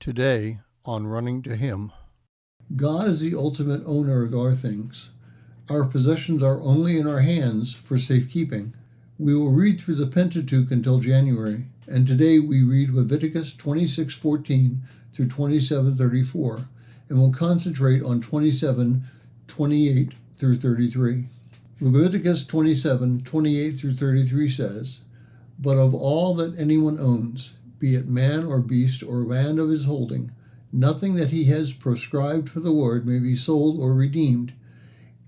Today on Running to Him. God is the ultimate owner of our things. Our possessions are only in our hands for safekeeping. We will read through the Pentateuch until January, and today we read Leviticus 26:14 through 27:34, and we'll concentrate on 27:28 through 33. Leviticus 27:28 through 33 says, "But of all that anyone owns, be it man or beast or land of his holding, nothing that he has proscribed for the Lord may be sold or redeemed.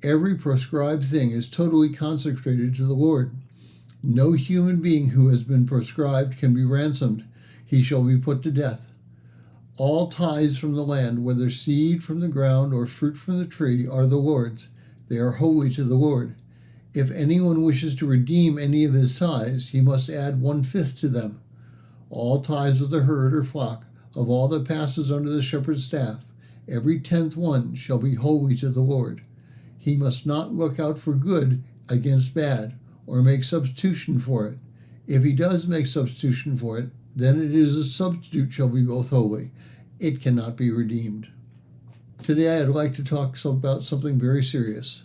Every proscribed thing is totally consecrated to the Lord. No human being who has been proscribed can be ransomed. He shall be put to death. All tithes from the land, whether seed from the ground or fruit from the tree, are the Lord's. They are holy to the Lord. If anyone wishes to redeem any of his tithes, he must add 1/5 to them. All tithes of the herd or flock, of all that passes under the shepherd's staff, every 10th one shall be holy to the Lord. He must not look out for good against bad, or make substitution for it. If he does make substitution for it, then it is a substitute shall be both holy. It cannot be redeemed." Today I'd like to talk about something very serious,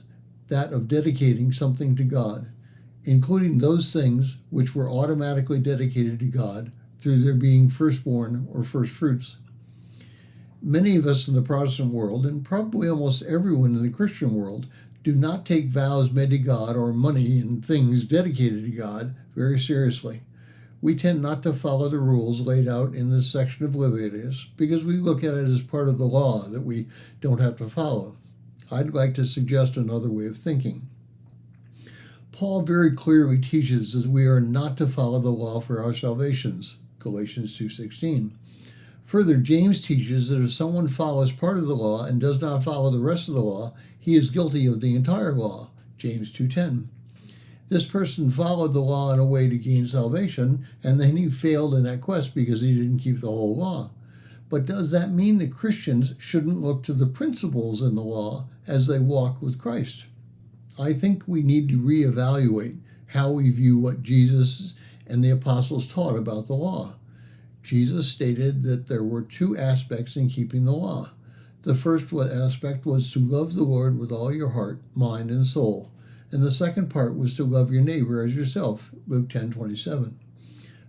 that of dedicating something to God, including those things which were automatically dedicated to God through their being firstborn or first fruits. Many of us in the Protestant world, and probably almost everyone in the Christian world, do not take vows made to God or money and things dedicated to God very seriously. We tend not to follow the rules laid out in this section of Leviticus because we look at it as part of the law that we don't have to follow. I'd like to suggest another way of thinking. Paul very clearly teaches that we are not to follow the law for our salvations, Galatians 2:16. Further, James teaches that if someone follows part of the law and does not follow the rest of the law, he is guilty of the entire law, James 2:10. This person followed the law in a way to gain salvation, and then he failed in that quest because he didn't keep the whole law. But does that mean that Christians shouldn't look to the principles in the law as they walk with Christ? I think we need to reevaluate how we view what Jesus and the apostles taught about the law. Jesus stated that there were two aspects in keeping the law. The first aspect was to love the Lord with all your heart, mind, and soul. And the second part was to love your neighbor as yourself, Luke 10:27.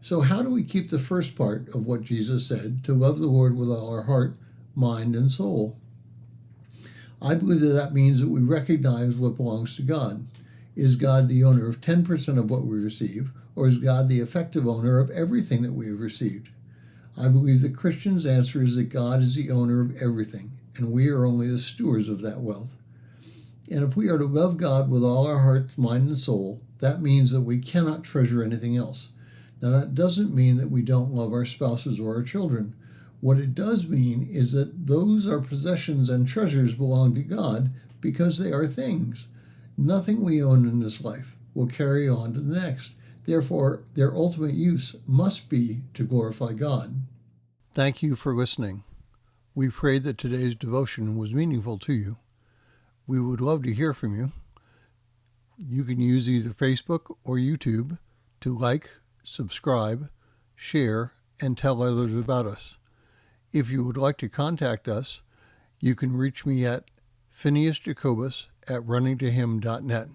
So how do we keep the first part of what Jesus said, to love the Lord with all our heart, mind, and soul? I believe that means that we recognize what belongs to God. Is God the owner of 10% of what we receive, or is God the effective owner of everything that we have received? I believe the Christian's answer is that God is the owner of everything, and we are only the stewards of that wealth. And if we are to love God with all our heart, mind, and soul, that means that we cannot treasure anything else. Now, that doesn't mean that we don't love our spouses or our children. What it does mean is that those are possessions and treasures belong to God because they are things. Nothing we own in this life will carry on to the next. Therefore, their ultimate use must be to glorify God. Thank you for listening. We pray that today's devotion was meaningful to you. We would love to hear from you. You can use either Facebook or YouTube to like, subscribe, share, and tell others about us. If you would like to contact us, you can reach me at phineasjacobus@runningtohim.net.